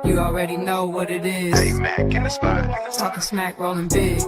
You already know what it is. Hey, Mac in the spot. Talking smack, rolling big.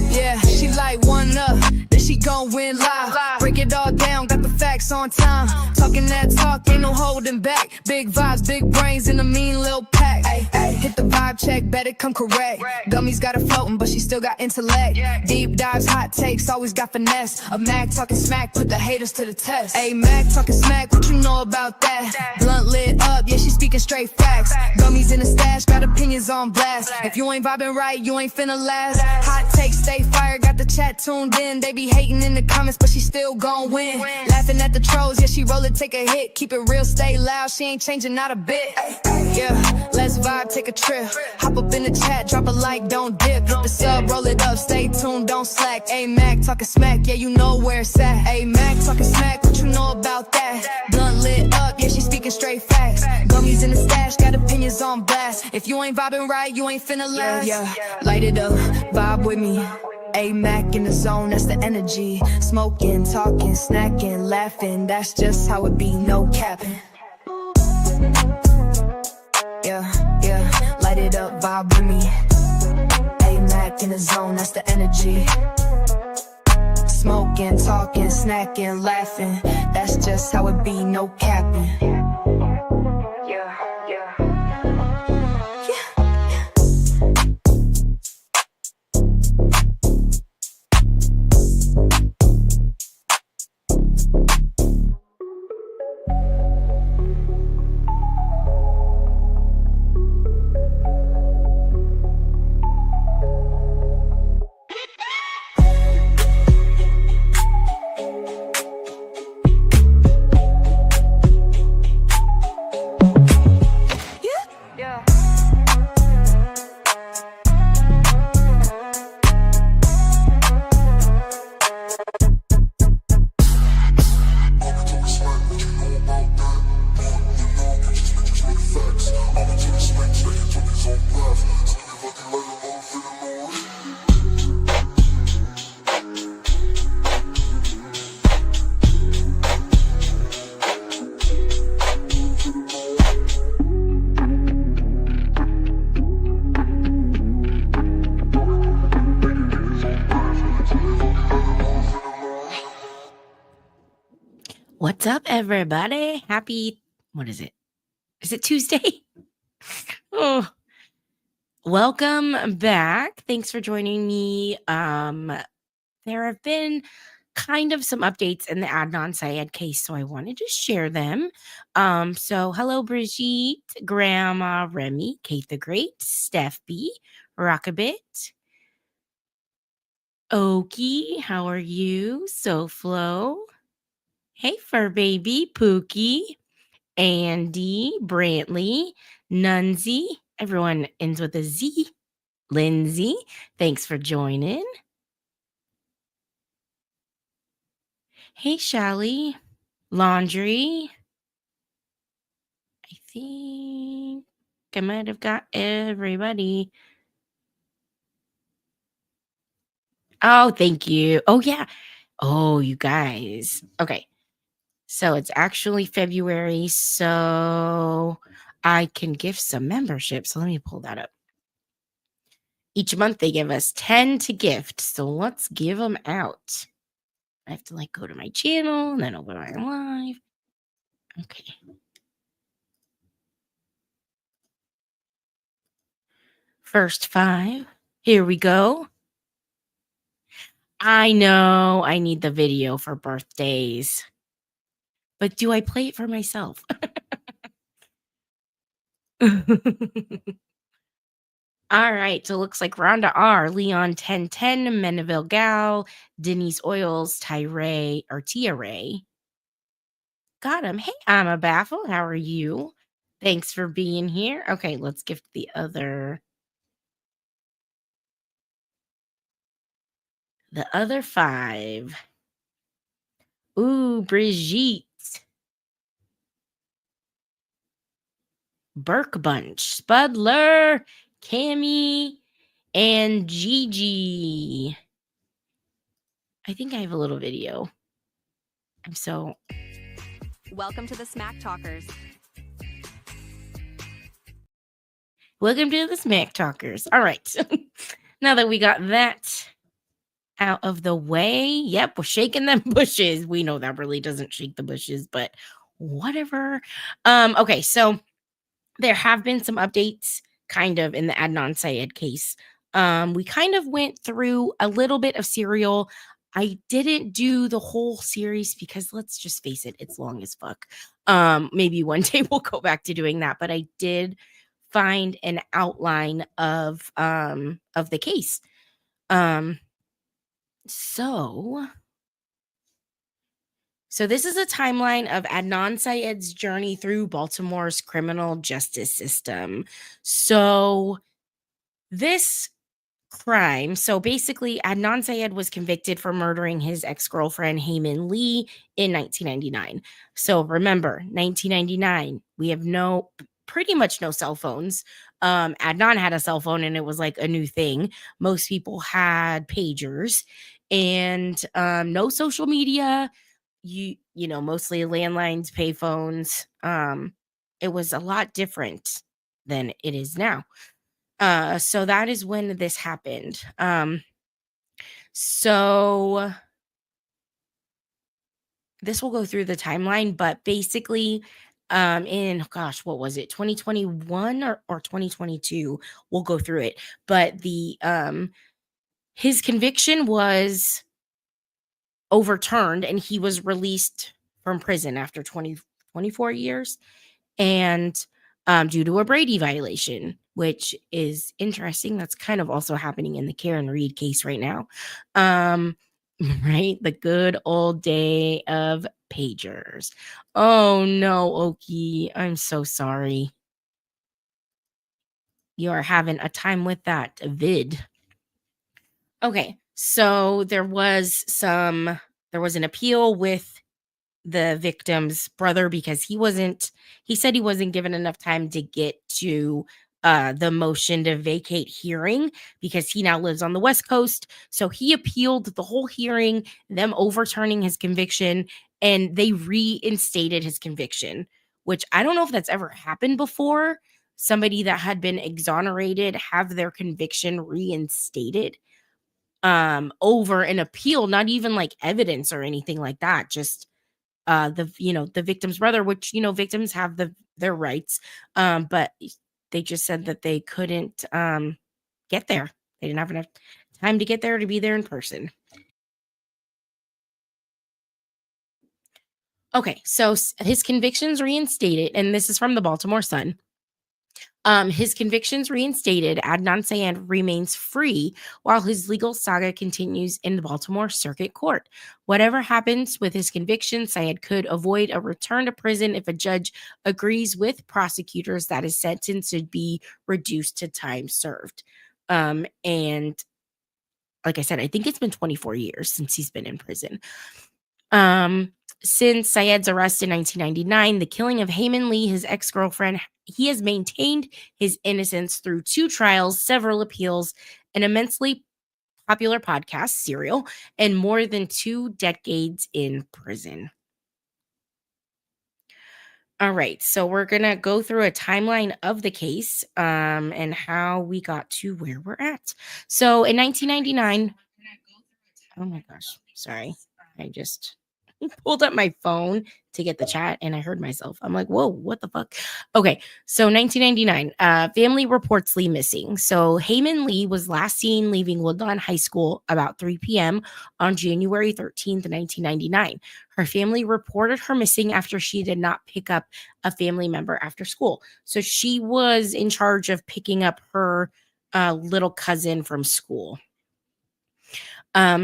Yeah, she like one up, then she gon' win live. Break it all down, got the facts on time. Talking that talk, ain't no holding back. Big vibes, big brains in a mean little pack. Ay, hit the vibe check, better come correct. Dummies got her floating, but she still got intellect. Deep dives, hot takes, always got finesse. A Mac talking smack, put the haters to the test. Ay, Mac talking smack, what you know about that? Blunt lit up, yeah, she speaking straight facts. Dummies in the stash, got opinions on blast. If you ain't vibing right, you ain't finna last. Hot takes, stay fire, got the chat tuned in. They be hating in the comments, but she still gon' win. Laughing at the trolls, yeah, she roll it, take a hit. Keep it real, stay loud, she ain't changing not a bit. Yeah, let's vibe, take a trip. Hop up in the chat, drop a like, don't dip. Hit the sub, roll it up, stay tuned, don't slack. Ay, Mac talking smack, yeah, you know where it's at. Ay, Mac talking smack, what you know about that? Blunt lit up, yeah, she speaking straight facts. Gummies in the stash, got opinions on blast. If you ain't vibing right, you ain't finna last. Yeah, light it up, vibe with me. A Mac in the zone, that's the energy. Smoking, talking, snacking, laughing. That's just how it be, no capping. Yeah, light it up, vibe with me. A Mac in the zone, that's the energy. Smoking, talking, snacking, laughing. That's just how it be, no capping. What's up, everybody? Happy, what is it? Is it Tuesday? Oh, welcome back. Thanks for joining me. There have been kind of some updates in the Adnan Syed case, so I wanted to share them. So hello, Brigitte, Grandma, Remy, Kate the Great, Steph B, Rockabit, Okie, how are you? SoFlo. Hey, fur baby, Pookie, Andy, Brantley, Nunzi. Everyone ends with a Z. Lindsay, thanks for joining. Hey, Shelly, Laundry. I think I might have got everybody. Oh, thank you. Oh, yeah. Oh, you guys. Okay. So it's actually February, so I can gift some membership. So let me pull that up. Each month they give us 10 to gift. So let's give them out. I have to go to my channel and then open my live. Okay. First 5. Here we go. I know I need the video for birthdays. But do I play it for myself? All right, so it looks like Rhonda R, Leon 1010, Menaville Gal, Denise Oils, Tia Ray. Got him. Hey, I'm a baffle. How are you? Thanks for being here. Okay, let's gift the other 5. Ooh, Brigitte. Burke Bunch, Spudler, Cammy, and Gigi. I think I have a little video. Welcome to the Smack Talkers. Welcome to the Smack Talkers. All right. Now that we got that out of the way, yep, we're shaking them bushes. We know that really doesn't shake the bushes, but whatever. Okay, so there have been some updates kind of in the Adnan Syed case. We kind of went through a little bit of Serial. I didn't do the whole series because let's just face it, it's long as fuck. Maybe one day we'll go back to doing that, but I did find an outline of the case. Um so so this is a timeline of Adnan Syed's journey through Baltimore's criminal justice system. So this crime, so basically Adnan Syed was convicted for murdering his ex-girlfriend Heyman Lee in 1999. So remember, 1999, we have pretty much no cell phones. Adnan had a cell phone and it was like a new thing. Most people had pagers and no social media, mostly landlines, payphones. It was a lot different than it is now. So that is when this happened. So this will go through the timeline, but basically, in gosh, what was it, 2021 or 2022? We'll go through it. But the his conviction was overturned and he was released from prison after 24 years. And due to a Brady violation, which is interesting. That's kind of also happening in the Karen Reed case right now. Right? The good old day of pagers. Oh no, Okie. I'm so sorry. You are having a time with that vid. Okay. So there was an appeal with the victim's brother because he said he wasn't given enough time to get to the motion to vacate hearing because he now lives on the West Coast. So he appealed the whole hearing, them overturning his conviction, and they reinstated his conviction, which I don't know if that's ever happened before. Somebody that had been exonerated have their conviction reinstated over an appeal, not even like evidence or anything like that, just the victim's brother, which victims have their rights, but they just said that they couldn't get there. They didn't have enough time to get there to be there in person. Okay, so his convictions reinstated, and this is from the Baltimore Sun. His convictions reinstated, Adnan Syed remains free while his legal saga continues in the Baltimore Circuit Court. Whatever happens with his conviction, Syed could avoid a return to prison if a judge agrees with prosecutors that his sentence should be reduced to time served. And like I said, I think it's been 24 years since he's been in prison. Since Syed's arrest in 1999, the killing of Heyman Lee, his ex-girlfriend, he has maintained his innocence through 2 trials, several appeals, an immensely popular podcast, Serial, and more than 2 decades in prison. All right, so we're gonna go through a timeline of the case and how we got to where we're at. So in 1999, oh my gosh, sorry, I just pulled up my phone to get the chat and I heard myself. I'm like, whoa, what the fuck? Okay, so 1999, family reports Lee missing. So Heyman Lee was last seen leaving Woodlawn High School about 3 p.m. on January 13th, 1999. Her family reported her missing after she did not pick up a family member after school. So she was in charge of picking up her little cousin from school.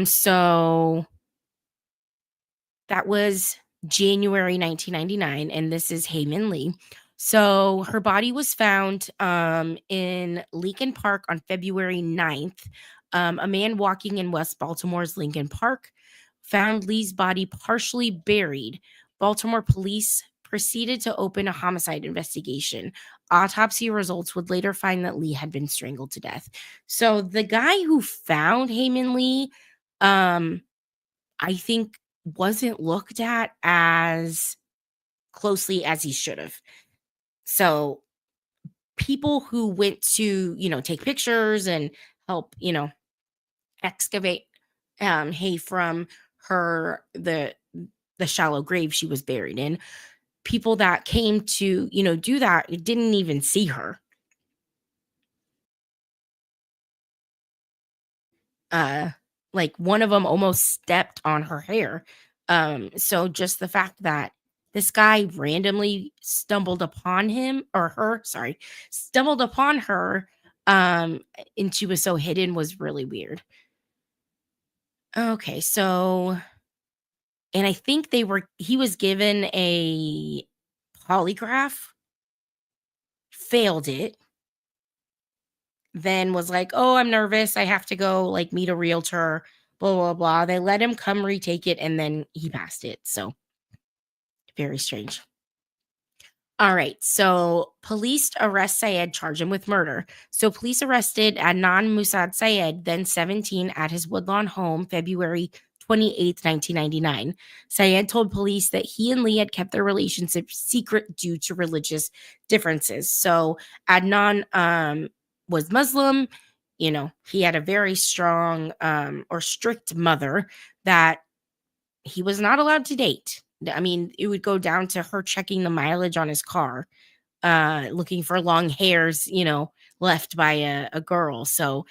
So that was January 1999, and this is Heyman Lee. So her body was found in Lincoln Park on February 9th. A man walking in West Baltimore's Lincoln Park found Lee's body partially buried. Baltimore police proceeded to open a homicide investigation. Autopsy results would later find that Lee had been strangled to death. So the guy who found Heyman Lee, I think wasn't looked at as closely as he should have. So people who went to, take pictures and help, excavate hay from her the shallow grave she was buried in. People that came to, do that didn't even see her. Uh, like one of them almost stepped on her hair. So just the fact that this guy randomly stumbled upon him or her, sorry, stumbled upon her, and she was so hidden was really weird. Okay, so and I think he was given a polygraph, failed it, then was like, "Oh, I'm nervous. I have to go like meet a realtor, blah blah blah." They let him come retake it and then he passed it. So, very strange. All right. So police arrest Syed, charge him with murder. So police arrested Adnan Musad Syed, then 17, at his Woodlawn home February 28th, 1999. Syed told police that he and Lee had kept their relationship secret due to religious differences. So Adnan was Muslim. He had a very strong or strict mother that he was not allowed to date. I mean, it would go down to her checking the mileage on his car, looking for long hairs, left by a girl. So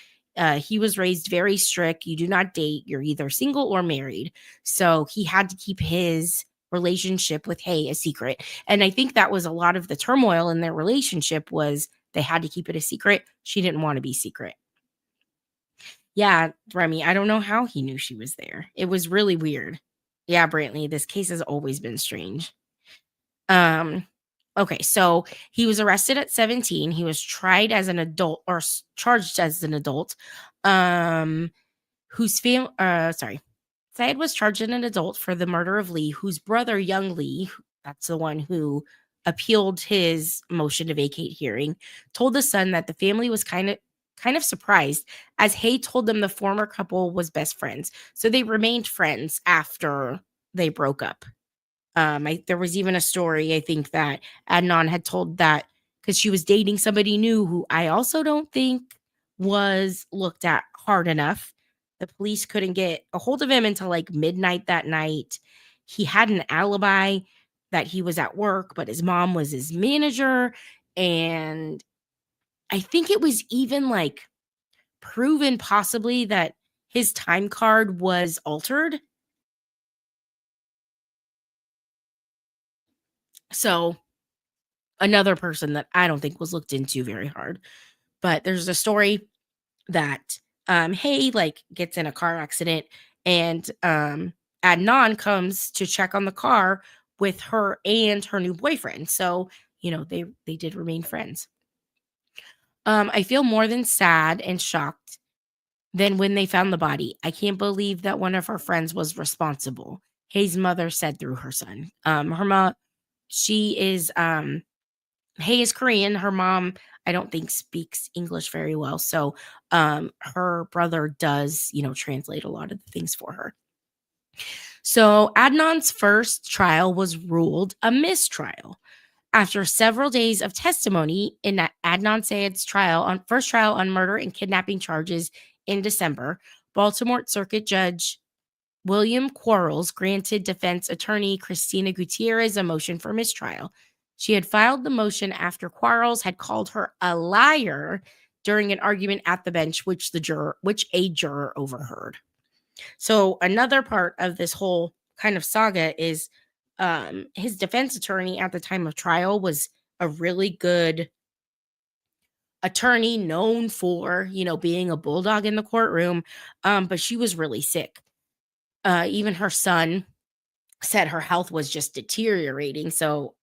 he was raised very strict. You do not date. You're either single or married. So he had to keep his relationship with Hay a secret. And I think that was a lot of the turmoil in their relationship was they had to keep it a secret. She didn't want to be secret. Yeah, Remy, I don't know how he knew she was there. It was really weird. Yeah, Brantley, this case has always been strange. Um, okay, so he was arrested at 17. He was tried as an adult or charged as an adult. Whose sorry. Syed was charged as an adult for the murder of Lee, whose brother, young Lee, that's the one who appealed his motion to vacate hearing, told the Sun that the family was kind of surprised as Hay told them the former couple was best friends. So they remained friends after they broke up. There was even a story, I think, that Adnan had told that because she was dating somebody new who I also don't think was looked at hard enough. The police couldn't get a hold of him until like midnight that night. He had an alibi that he was at work, but his mom was his manager. And I think it was even like proven possibly that his time card was altered. So another person that I don't think was looked into very hard. But there's a story that Hay like gets in a car accident and Adnan comes to check on the car with her and her new boyfriend. So, they did remain friends. I feel more than sad and shocked than when they found the body. I can't believe that one of her friends was responsible. Hay's mother said through her son. Her mom, she is Hay is Korean. Her mom, I don't think speaks English very well. So her brother does, translate a lot of the things for her. So Adnan's first trial was ruled a mistrial. After several days of testimony in Adnan Syed's first trial on murder and kidnapping charges in December, Baltimore Circuit Judge William Quarles granted defense attorney Christina Gutierrez a motion for mistrial. She had filed the motion after Quarles had called her a liar during an argument at the bench, which a juror overheard. So another part of this whole kind of saga is his defense attorney at the time of trial was a really good attorney known for, being a bulldog in the courtroom. But she was really sick. Even her son said her health was just deteriorating. So,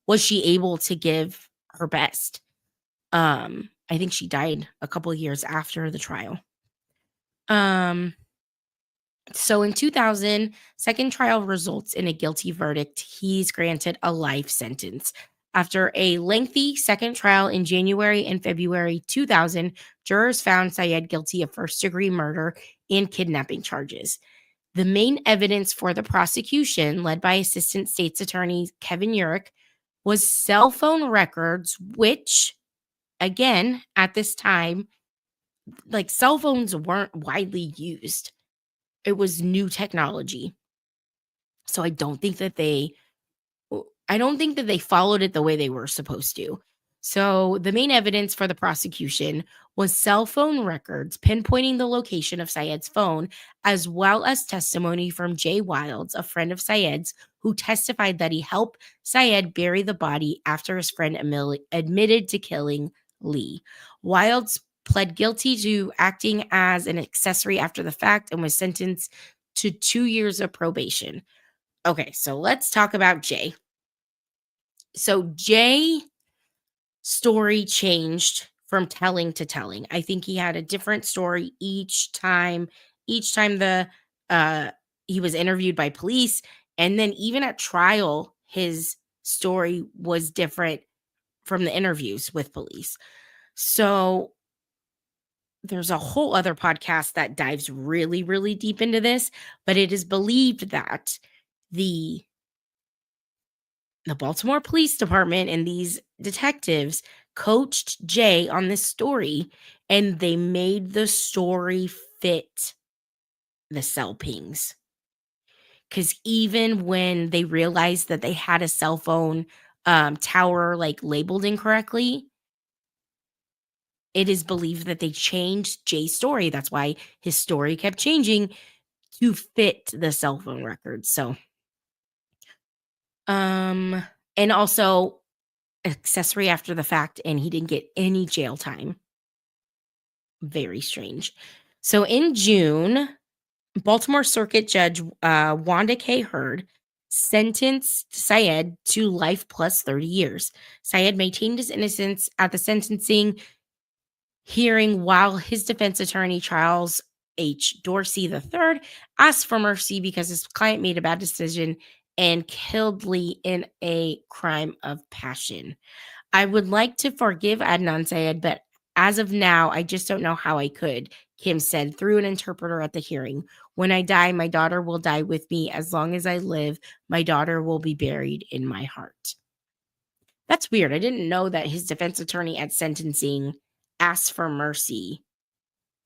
was she able to give her best? I think she died a couple of years after the trial. So in 2000, second trial results in a guilty verdict. He's granted a life sentence. After a lengthy second trial in January and February 2000, jurors found Syed guilty of first-degree murder and kidnapping charges. The main evidence for the prosecution, led by Assistant State's Attorney Kevin Urich, was cell phone records, which, again, at this time, like, cell phones weren't widely used. It was new technology. So I don't think that they followed it the way they were supposed to. So, the main evidence for the prosecution was cell phone records pinpointing the location of Syed's phone, as well as testimony from Jay Wilds, a friend of Syed's, who testified that he helped Syed bury the body after his friend admitted to killing Lee. Wilds pled guilty to acting as an accessory after the fact and was sentenced to 2 years of probation. Okay, so let's talk about Jay. So Jay story changed from telling to telling. I think he had a different story each time. Each time uh he was interviewed by police, and then even at trial his story was different from the interviews with police. So there's a whole other podcast that dives really really deep into this, but it is believed that the the Baltimore Police Department and these detectives coached Jay on this story, and they made the story fit the cell pings. Because even when they realized that they had a cell phone tower like labeled incorrectly, it is believed that they changed Jay's story. That's why his story kept changing to fit the cell phone records. So, and also accessory after the fact, and he didn't get any jail time. Very strange. So in June, Baltimore Circuit Judge Wanda K. Hurd sentenced Syed to life plus 30 years. Syed maintained his innocence at the sentencing hearing, while his defense attorney, Charles H. Dorsey III, asked for mercy because his client made a bad decision and killed Lee in a crime of passion. I would like to forgive Adnan Syed, but as of now, I just don't know how I could, Kim said through an interpreter at the hearing. When I die, my daughter will die with me. As long as I live, my daughter will be buried in my heart. That's weird. I didn't know that his defense attorney at sentencing asked for mercy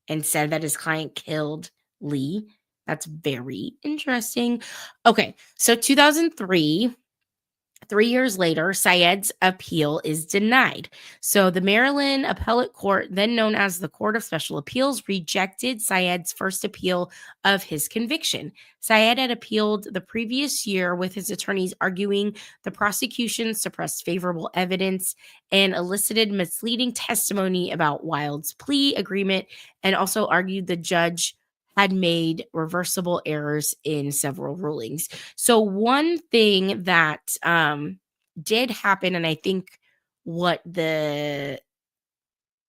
and said that his client killed Lee. That's very interesting. Okay, so 2003, 3 years later, Syed's appeal is denied. So the Maryland Appellate Court, then known as the Court of Special Appeals, rejected Syed's first appeal of his conviction. Syed had appealed the previous year, with his attorneys arguing the prosecution suppressed favorable evidence and elicited misleading testimony about Wild's plea agreement, and also argued the judge had made reversible errors in several rulings. So one thing that did happen, and I think what the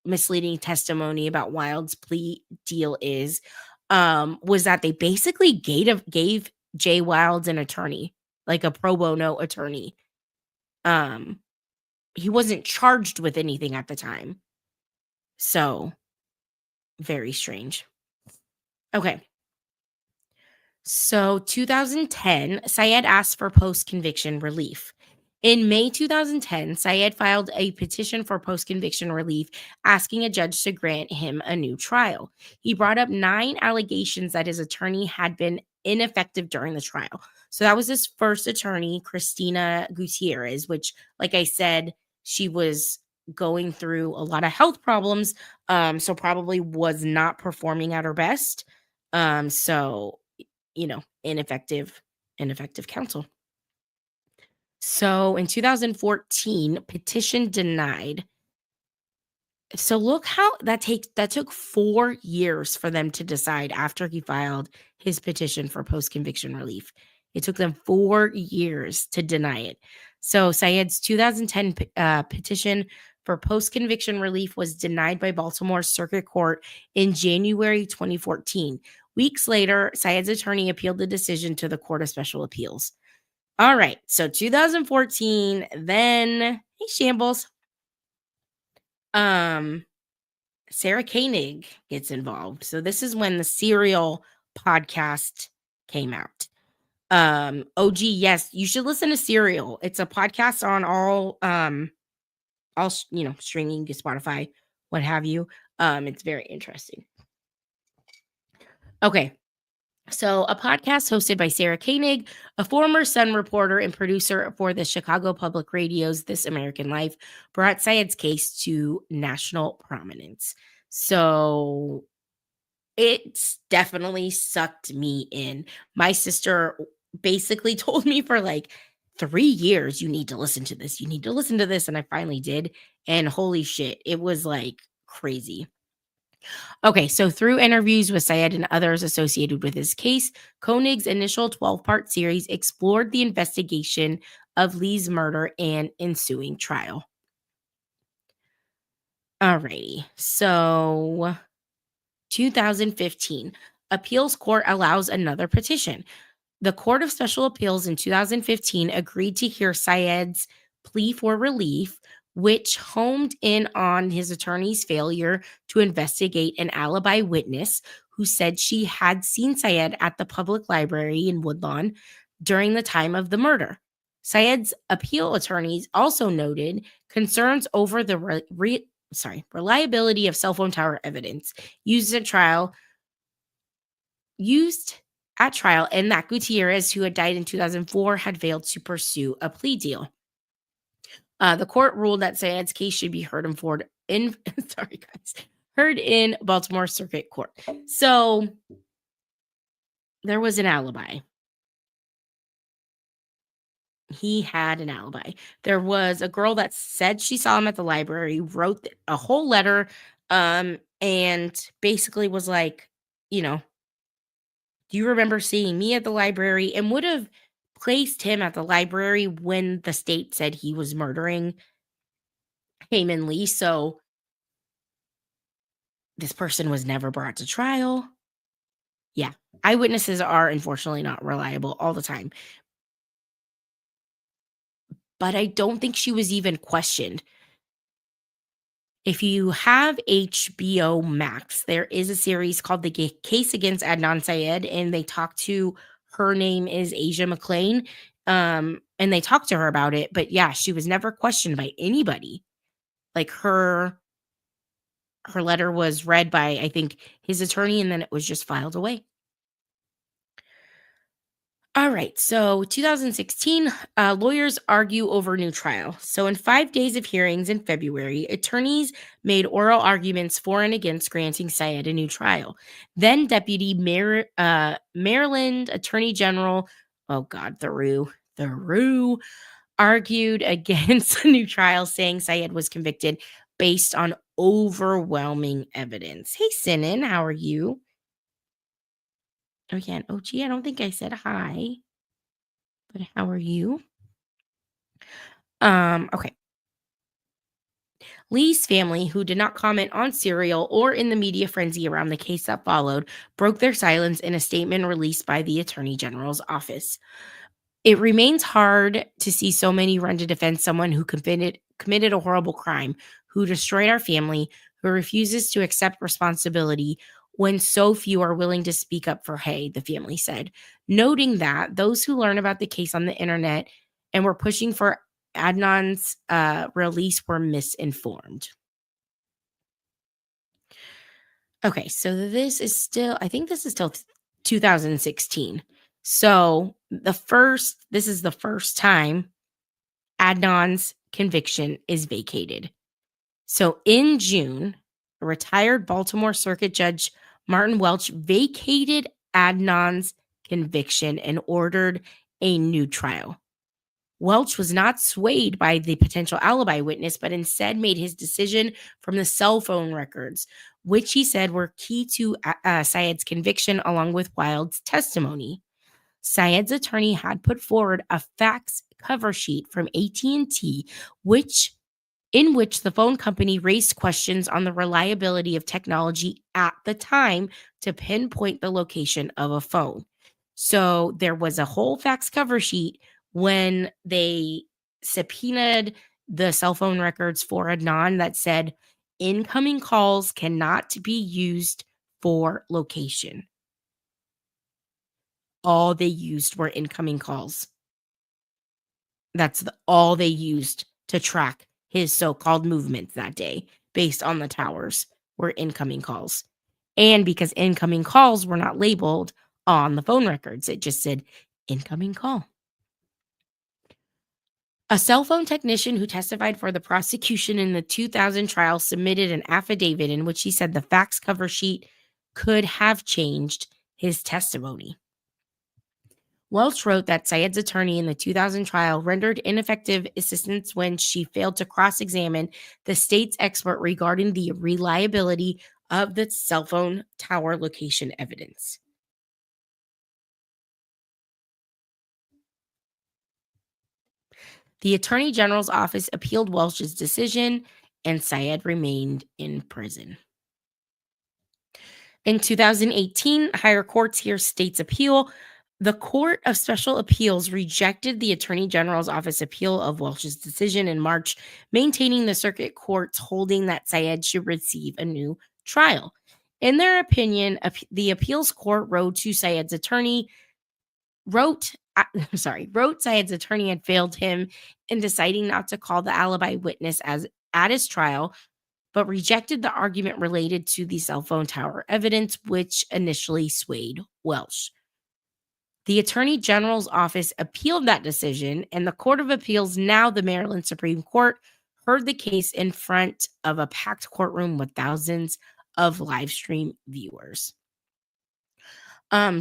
misleading testimony about Wild's plea deal is, was that they basically gave Jay Wilds an attorney, like a pro bono attorney. He wasn't charged with anything at the time. So very strange. Okay. So 2010, Syed asked for post-conviction relief. In May 2010, Syed filed a petition for post-conviction relief, asking a judge to grant him a new trial. He brought up 9 allegations that his attorney had been ineffective during the trial. So that was his first attorney, Christina Gutierrez, which, like I said, she was going through a lot of health problems, so probably was not performing at her best. So ineffective counsel. So in 2014, petition denied. So look how that took 4 years for them to decide after he filed his petition for post-conviction relief. It took them 4 years to deny it. So Syed's 2010 petition for post-conviction relief was denied by Baltimore Circuit Court in January 2014. Weeks later, Syed's attorney appealed the decision to the Court of Special Appeals. All right, so 2014, then, hey, Shambles. Sarah Koenig gets involved. So this is when the Serial podcast came out. OG, yes, you should listen to Serial. It's a podcast on all streaming, Spotify, what have you. It's very interesting. Okay. So, a podcast hosted by Sarah Koenig, a former Sun reporter and producer for the Chicago Public Radio's This American Life, brought Syed's case to national prominence. So, it's definitely sucked me in. My sister basically told me for like 3 years, "You need to listen to this. You need to listen to this." And I finally did. And holy shit, it was like crazy. Okay, so through interviews with Syed and others associated with his case, Koenig's initial 12-part series explored the investigation of Lee's murder and ensuing trial. Alrighty, so 2015, appeals court allows another petition. The Court of Special Appeals in 2015 agreed to hear Syed's plea for relief, which homed in on his attorney's failure to investigate an alibi witness who said she had seen Syed at the public library in Woodlawn during the time of the murder. Syed's appeal attorneys also noted concerns over the reliability of cell phone tower evidence used at trial and that Gutierrez, who had died in 2004, had failed to pursue a plea deal. The court ruled that Syed's case should be heard heard in Baltimore Circuit Court. So there was an alibi. He had an alibi. There was a girl that said she saw him at the library, wrote a whole letter, and basically was like, do you remember seeing me at the library? And would have placed him at the library when the state said he was murdering Heyman Lee. So this person was never brought to trial. Yeah. Eyewitnesses are unfortunately not reliable all the time. But I don't think she was even questioned. If you have HBO Max, there is a series called The Case Against Adnan Syed, and they talk to her name is Asia McClain. And they talked to her about it. But yeah, she was never questioned by anybody. Like her letter was read by, I think, his attorney, and then it was just filed away. All right, so 2016, lawyers argue over new trial. So in 5 days of hearings in February, attorneys made oral arguments for and against granting Syed a new trial. Then Deputy Maryland Attorney General, Theroux, argued against a new trial, saying Syed was convicted based on overwhelming evidence. Hey, Sinan, how are you? Oh, yeah, and OG, I don't think I said hi, but how are you? Okay. Lee's family, who did not comment on Serial or in the media frenzy around the case that followed, broke their silence in a statement released by the Attorney General's office. It remains hard to see so many run to defend someone who committed a horrible crime, who destroyed our family, who refuses to accept responsibility when so few are willing to speak up for Hay, the family said, noting that those who learn about the case on the internet and were pushing for Adnan's release were misinformed. Okay, so this is still 2016. So this is the first time Adnan's conviction is vacated. So in June, a retired Baltimore Circuit Judge Martin Welch vacated Adnan's conviction and ordered a new trial. Welch was not swayed by the potential alibi witness, but instead made his decision from the cell phone records, which he said were key to Syed's conviction along with Wild's testimony. Syed's attorney had put forward a fax cover sheet from AT&T, in which the phone company raised questions on the reliability of technology at the time to pinpoint the location of a phone. So there was a whole fax cover sheet when they subpoenaed the cell phone records for Adnan that said incoming calls cannot be used for location. all they used were incoming calls. That's all they used to track his so-called movements that day based on the towers were incoming calls. And because incoming calls were not labeled on the phone records, it just said incoming call. A cell phone technician who testified for the prosecution in the 2000 trial submitted an affidavit in which he said the fax cover sheet could have changed his testimony. Welch wrote that Syed's attorney in the 2000 trial rendered ineffective assistance when she failed to cross-examine the state's expert regarding the reliability of the cell phone tower location evidence. The Attorney General's office appealed Welch's decision, and Syed remained in prison. In 2018, higher courts hear state's appeal. The Court of Special Appeals rejected the Attorney General's office appeal of Welch's decision in March, maintaining the circuit court's holding that Syed should receive a new trial. In their opinion, the appeals court wrote Syed's attorney had failed him in deciding not to call the alibi witness at his trial, but rejected the argument related to the cell phone tower evidence, which initially swayed Welch. The Attorney General's office appealed that decision, and the Court of Appeals, now the Maryland Supreme Court, heard the case in front of a packed courtroom with thousands of live stream viewers.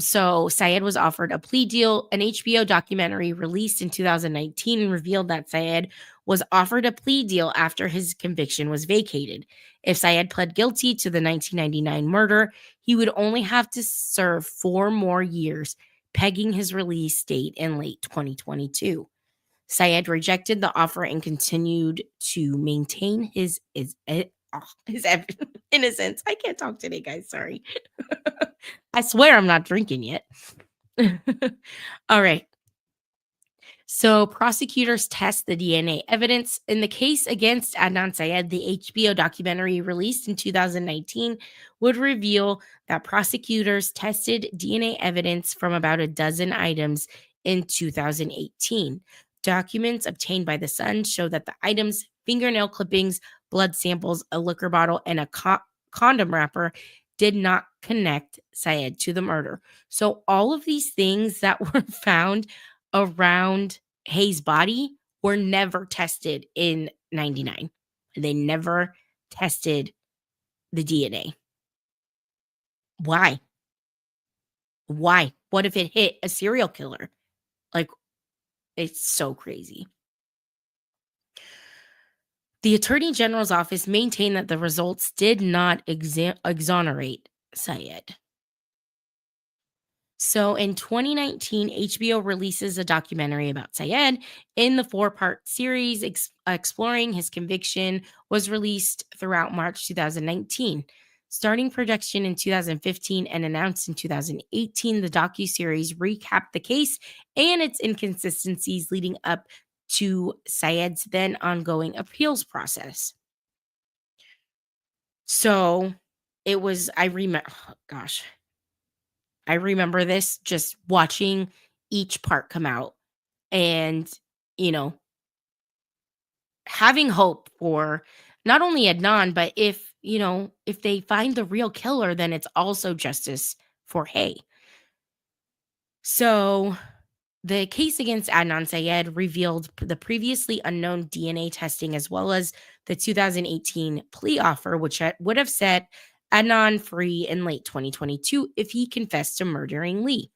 So Syed was offered a plea deal. An HBO documentary released in 2019 revealed that Syed was offered a plea deal after his conviction was vacated. If Syed pled guilty to the 1999 murder, he would only have to serve 4 more years, pegging his release date in late 2022. Syed rejected the offer and continued to maintain his innocence. I can't talk today, guys. Sorry. I swear I'm not drinking yet. All right. So prosecutors test the DNA evidence. In the case against Adnan Syed, the HBO documentary released in 2019 would reveal that prosecutors tested DNA evidence from about a dozen items in 2018. Documents obtained by The Sun show that the items, fingernail clippings, blood samples, a liquor bottle, and a condom wrapper did not connect Syed to the murder. So all of these things that were found around Hayes' body were never tested in 99. They never tested the DNA. Why? Why? What if it hit a serial killer? Like, it's so crazy. The Attorney General's office maintained that the results did not exonerate Syed. So in 2019, HBO releases a documentary about Syed. In the 4-part series exploring his conviction was released throughout March 2019. Starting production in 2015 and announced in 2018, the docuseries recapped the case and its inconsistencies leading up to Syed's then ongoing appeals process. So it was, I remember this, just watching each part come out and, having hope for not only Adnan, but if they find the real killer, then it's also justice for Hay. So the case against Adnan Syed revealed the previously unknown DNA testing as well as the 2018 plea offer, which would have set Adnan free in late 2022 if he confessed to murdering Lee.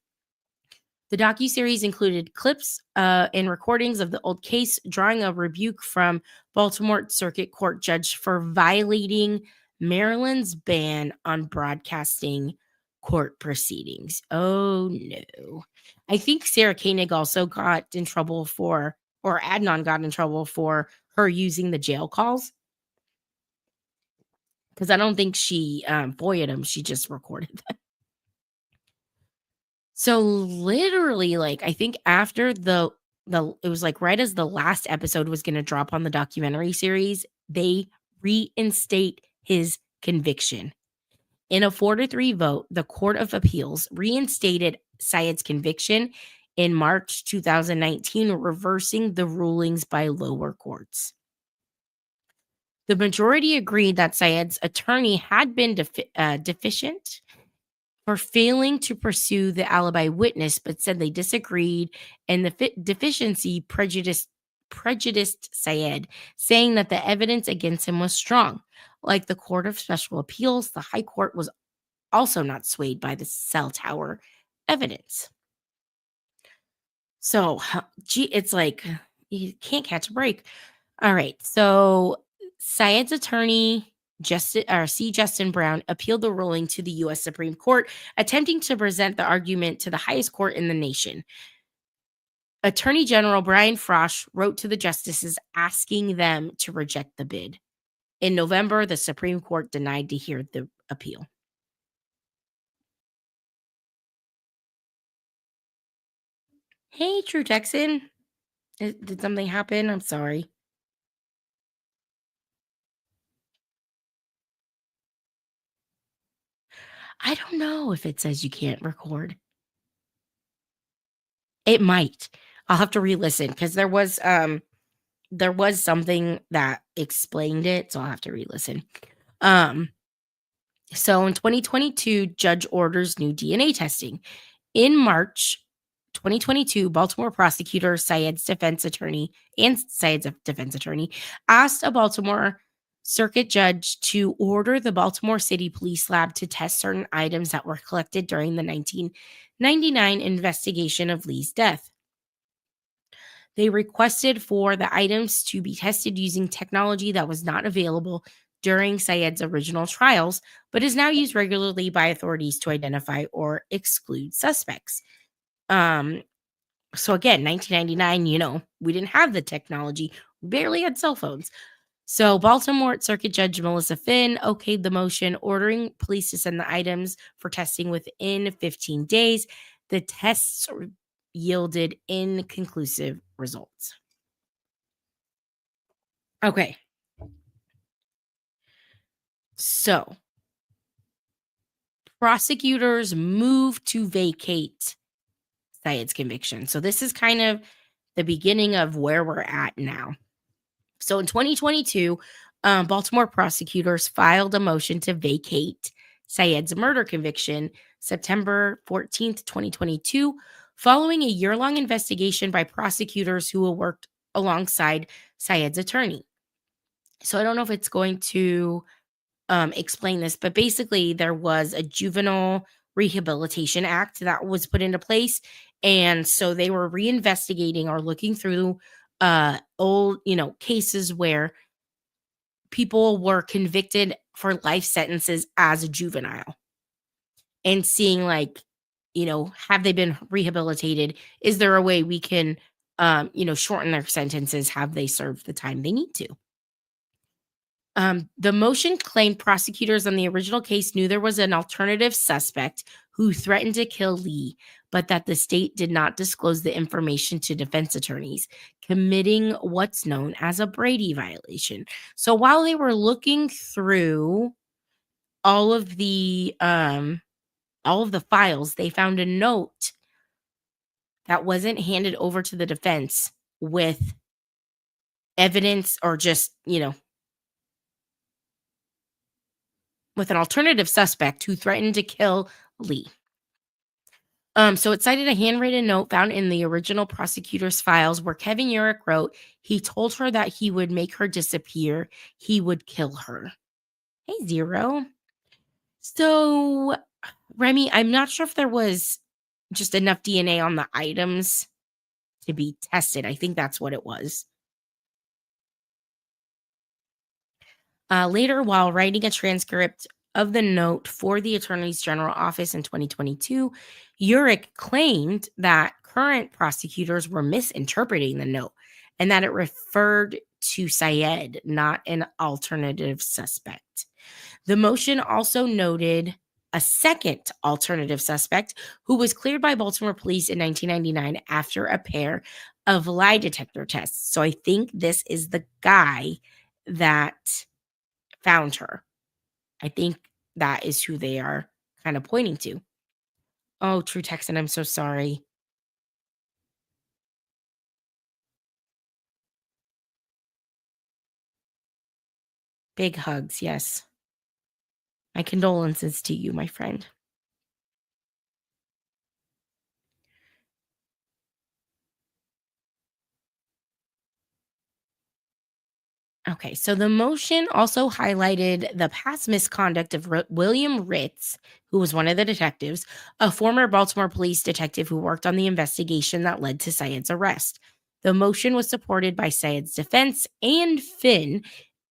The docuseries included clips and recordings of the old case, drawing a rebuke from Baltimore Circuit Court judge for violating Maryland's ban on broadcasting court proceedings. Oh no. I think Sarah Koenig also got in trouble or Adnan got in trouble for her using the jail calls. Because I don't think she FOIA'd them. She just recorded them. So literally, I think after it was right as the last episode was going to drop on the documentary series, they reinstate his conviction. In a 4-3 vote, the Court of Appeals reinstated Syed's conviction in March 2019, reversing the rulings by lower courts. The majority agreed that Syed's attorney had been deficient for failing to pursue the alibi witness, but said they disagreed, and the deficiency prejudiced Syed, saying that the evidence against him was strong. Like the Court of Special Appeals, the High Court was also not swayed by the cell tower evidence. So, gee, it's like you can't catch a break. All right. So, Syed's attorney, Justin Brown, appealed the ruling to the U.S. Supreme Court, attempting to present the argument to the highest court in the nation. Attorney General Brian Frosh wrote to the justices asking them to reject the bid. In November, the Supreme Court denied to hear the appeal. Hey, True Texan. Did something happen? I'm sorry. I don't know if it says you can't record. It might. I'll have to re-listen because there was something that explained it, so I'll have to re-listen. So in 2022, judge orders new DNA testing. In March 2022, Baltimore prosecutor Syed's defense attorney asked a Baltimore circuit judge to order the Baltimore City Police Lab to test certain items that were collected during the 1999 investigation of Lee's death. They requested for the items to be tested using technology that was not available during Syed's original trials, but is now used regularly by authorities to identify or exclude suspects. So again, 1999, we didn't have the technology. We barely had cell phones. So Baltimore Circuit Judge Melissa Finn okayed the motion, ordering police to send the items for testing within 15 days. The tests yielded inconclusive results. Okay. So prosecutors moved to vacate Syed's conviction. So this is kind of the beginning of where we're at now. So in 2022, Baltimore prosecutors filed a motion to vacate Syed's murder conviction September 14th, 2022, following a year-long investigation by prosecutors who worked alongside Syed's attorney. So I don't know if it's going to explain this, but basically there was a Juvenile Rehabilitation Act that was put into place. And so they were reinvestigating or looking through old, cases where people were convicted for life sentences as a juvenile and seeing have they been rehabilitated? Is there a way we can, shorten their sentences? Have they served the time they need to? The motion claimed prosecutors on the original case knew there was an alternative suspect who threatened to kill Lee, but that the state did not disclose the information to defense attorneys, committing what's known as a Brady violation. So while they were looking through all of the files, they found a note that wasn't handed over to the defense with evidence or just, with an alternative suspect who threatened to kill Lee. So it cited a handwritten note found in the original prosecutor's files where Kevin Urich wrote, he told her that he would make her disappear. He would kill her. Hey, Zero. So, Remy, I'm not sure if there was just enough DNA on the items to be tested. I think that's what it was. Later, while writing a transcript of the note for the Attorney's General Office in 2022, Urich claimed that current prosecutors were misinterpreting the note and that it referred to Syed, not an alternative suspect. The motion also noted a second alternative suspect who was cleared by Baltimore police in 1999 after a pair of lie detector tests. So I think this is the guy that found her. I think that is who they are kind of pointing to. Oh, true Texan, I'm so sorry. Big hugs, yes. My condolences to you, my friend. Okay, so the motion also highlighted the past misconduct of William Ritz, who was one of the detectives, a former Baltimore police detective who worked on the investigation that led to Syed's arrest. The motion was supported by Syed's defense and Finn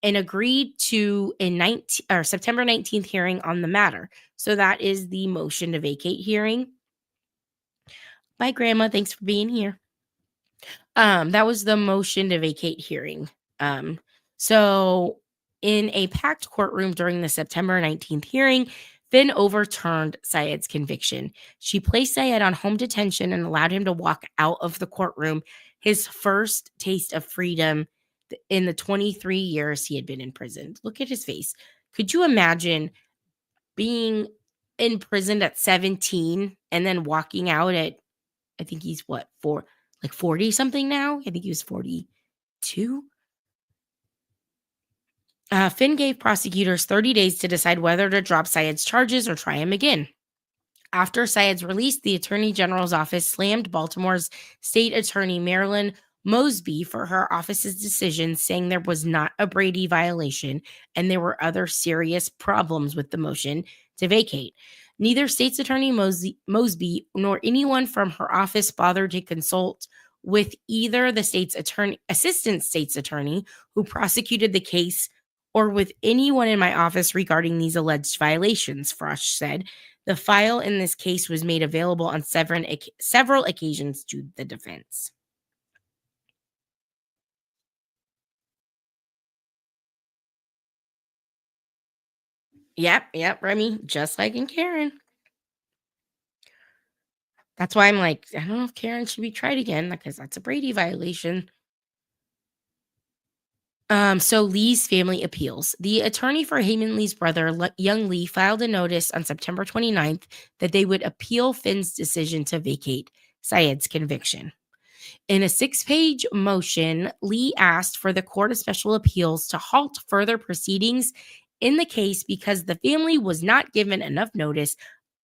and agreed to a September 19th hearing on the matter. So that is the motion to vacate hearing. Bye, Grandma. Thanks for being here. That was the motion to vacate hearing. Um, so in a packed courtroom during the September 19th hearing, Finn overturned Syed's conviction. She placed Syed on home detention and allowed him to walk out of the courtroom, his first taste of freedom in the 23 years he had been in prison. Look at his face. Could you imagine being imprisoned at 17 and then walking out at, I think he's what, like 40 something now? I think he was 42. Finn gave prosecutors 30 days to decide whether to drop Syed's charges or try him again. After Syed's release, the Attorney General's office slammed Baltimore's State Attorney Marilyn Mosby for her office's decision, saying there was not a Brady violation and there were other serious problems with the motion to vacate. Neither State's Attorney Mosby nor anyone from her office bothered to consult with either the state's attorney, assistant state's attorney, who prosecuted the case, or with anyone in my office regarding these alleged violations, Frosch said. The file in this case was made available on several occasions to the defense. Yep, Remy, just like in Karen. That's why I'm like, I don't know if Karen should be tried again because that's a Brady violation. So Lee's family appeals. The attorney for Heyman Lee's brother, young Lee, filed a notice on September 29th that they would appeal Finn's decision to vacate Syed's conviction. In a 6-page motion, Lee asked for the Court of Special Appeals to halt further proceedings in the case because the family was not given enough notice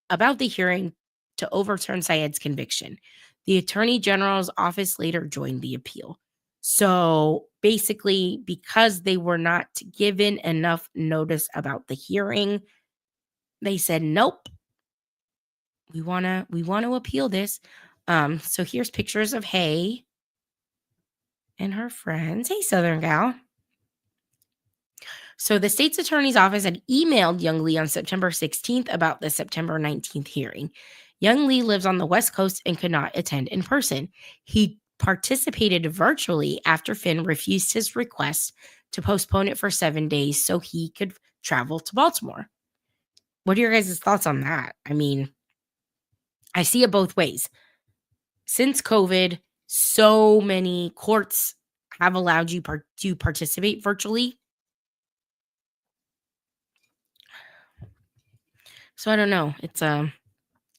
about the hearing to overturn Syed's conviction. The Attorney General's office later joined the appeal. So basically, because they were not given enough notice about the hearing, they said, nope, we want to appeal this. So here's pictures of Hay and her friends. Hey, Southern gal. So the state's attorney's office had emailed Young Lee on September 16th about the September 19th hearing. Young Lee lives on the West Coast and could not attend in person. He participated virtually after Finn refused his request to postpone it for 7 days so he could travel to Baltimore. What are your guys' thoughts on that? I mean, I see it both ways. Since COVID, so many courts have allowed you to participate virtually. So I don't know. It's a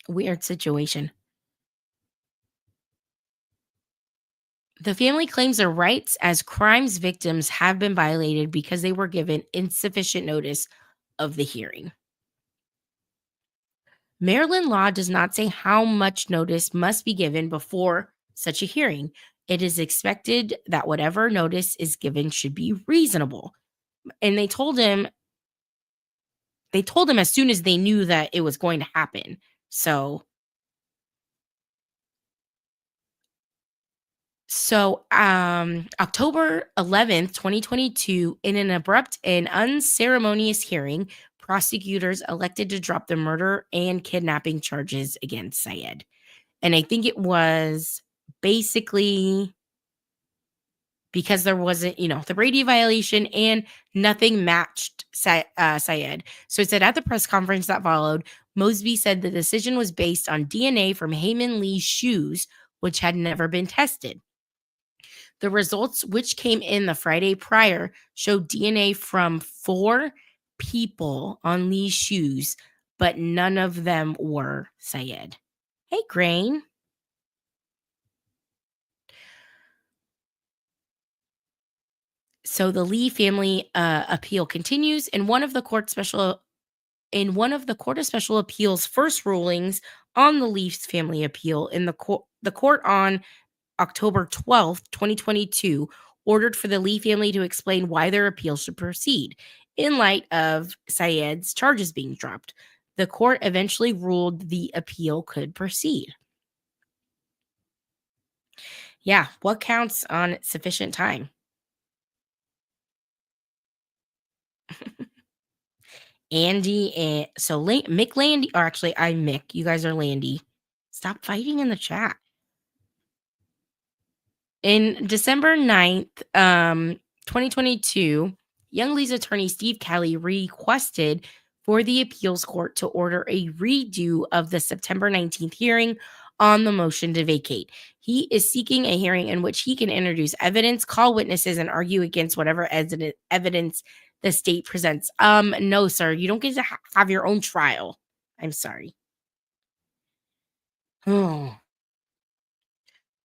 weird situation. The family claims their rights as crimes victims have been violated because they were given insufficient notice of the hearing. Maryland law does not say how much notice must be given before such a hearing. It is expected that whatever notice is given should be reasonable. And they told him as soon as they knew that it was going to happen. So October 11th, 2022, in an abrupt and unceremonious hearing, prosecutors elected to drop the murder and kidnapping charges against Syed. And I think it was basically because there wasn't, the Brady violation and nothing matched Syed. So it said at the press conference that followed, Mosby said the decision was based on DNA from Heyman Lee's shoes, which had never been tested. The results, which came in the Friday prior, showed DNA from 4 people on Lee's shoes, but none of them were Syed. Hey, Grain. So the Lee family appeal continues in one of the Court of Special Appeals first rulings on the Leafs family appeal in the court on October 12th, 2022, ordered for the Lee family to explain why their appeal should proceed in light of Syed's charges being dropped. The court eventually ruled the appeal could proceed. Yeah, what counts on sufficient time? Andy and so Mick Landy, or actually I'm Mick. You guys are Landy. Stop fighting in the chat. In December 9th, 2022, Young Lee's attorney Steve Kelly requested for the appeals court to order a redo of the September 19th hearing on the motion to vacate. He is seeking a hearing in which he can introduce evidence, call witnesses, and argue against whatever evidence the state presents. No, sir, you don't get to have your own trial. I'm sorry. Oh.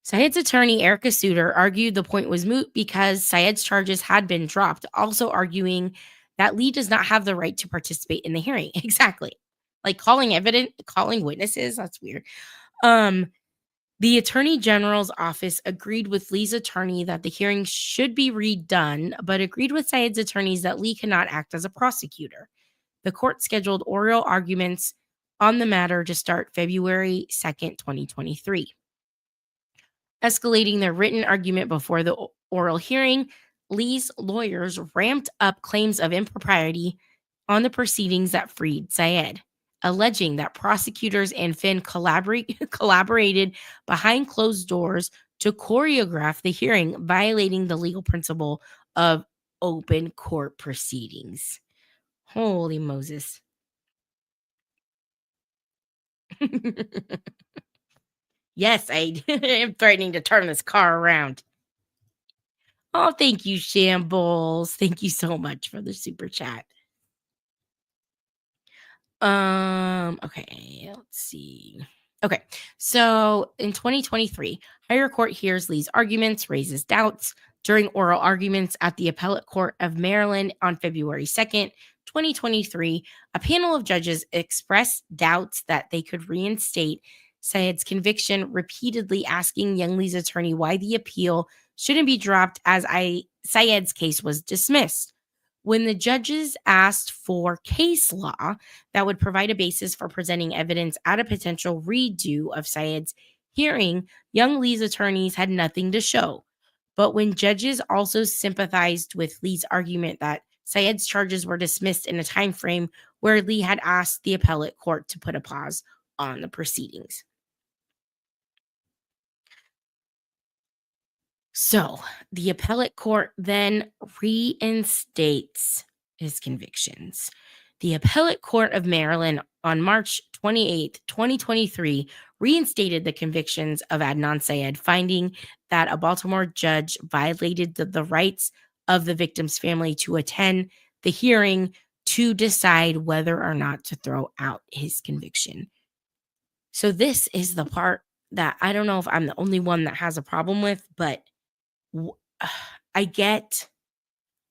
Syed's attorney, Erica Suter, argued the point was moot because Syed's charges had been dropped, also arguing that Lee does not have the right to participate in the hearing. Exactly. Like calling witnesses, that's weird. The Attorney General's office agreed with Lee's attorney that the hearing should be redone, but agreed with Syed's attorneys that Lee cannot act as a prosecutor. The court scheduled oral arguments on the matter to start February 2nd, 2023. Escalating their written argument before the oral hearing, Lee's lawyers ramped up claims of impropriety on the proceedings that freed Syed, alleging that prosecutors and Finn collaborated behind closed doors to choreograph the hearing, violating the legal principle of open court proceedings. Holy Moses. Yes, I am threatening to turn this car around. Oh, thank you, Shambles. Thank you so much for the super chat. Okay, let's see. Okay, so in 2023, higher court hears Lee's arguments, raises doubts. During oral arguments at the Appellate Court of Maryland on February 2nd, 2023, a panel of judges expressed doubts that they could reinstate Syed's conviction, repeatedly asking Young Lee's attorney why the appeal shouldn't be dropped as Syed's case was dismissed. When the judges asked for case law that would provide a basis for presenting evidence at a potential redo of Syed's hearing, Young Lee's attorneys had nothing to show. But when judges also sympathized with Lee's argument that Syed's charges were dismissed in a time frame where Lee had asked the appellate court to put a pause on the proceedings. So the appellate court then reinstates his convictions. The Appellate Court of Maryland on March 28th, 2023, reinstated the convictions of Adnan Syed, finding that a Baltimore judge violated the rights of the victim's family to attend the hearing to decide whether or not to throw out his conviction. So this is the part that I don't know if I'm the only one that has a problem with, but I get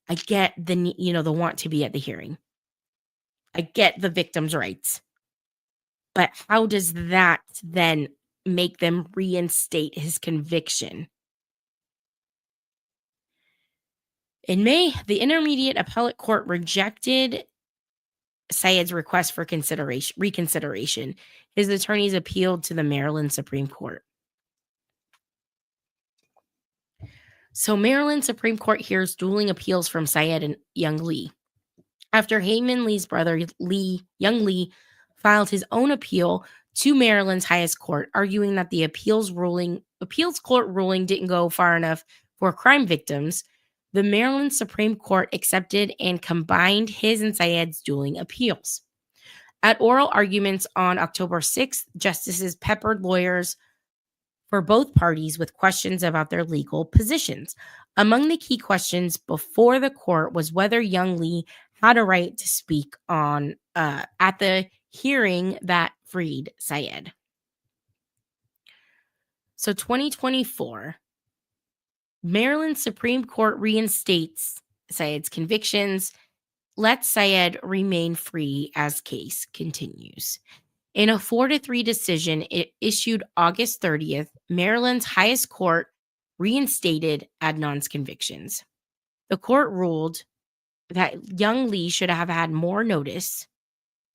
the the want to be at the hearing. I get the victim's rights. But how does that then make them reinstate his conviction? In May, the Intermediate Appellate Court rejected Syed's request for reconsideration. His attorneys appealed to the Maryland Supreme Court. So Maryland Supreme Court hears dueling appeals from Syed and Young Lee. After Heyman Lee's brother, Young Lee, filed his own appeal to Maryland's highest court, arguing that the appeals court ruling didn't go far enough for crime victims, the Maryland Supreme Court accepted and combined his and Syed's dueling appeals. At oral arguments on October 6th, justices peppered lawyers for both parties with questions about their legal positions. Among the key questions before the court was whether Young Lee had a right to speak on at the hearing that freed Syed. So 2024, Maryland Supreme Court reinstates Syed's convictions, lets Syed remain free as case continues. In a 4-3 decision it issued August 30th, Maryland's highest court reinstated Adnan's convictions. The court ruled that young Lee should have had more notice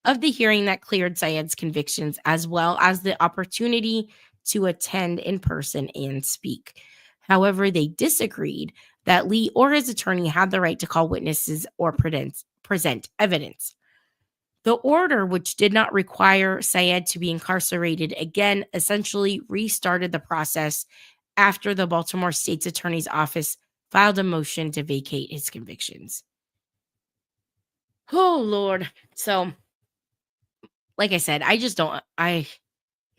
of the hearing that cleared Syed's convictions, as well as the opportunity to attend in person and speak. However, they disagreed that Lee or his attorney had the right to call witnesses or present evidence. The order, which did not require Syed to be incarcerated again, essentially restarted the process after the Baltimore State's Attorney's Office filed a motion to vacate his convictions. Oh, Lord. So, like I said, if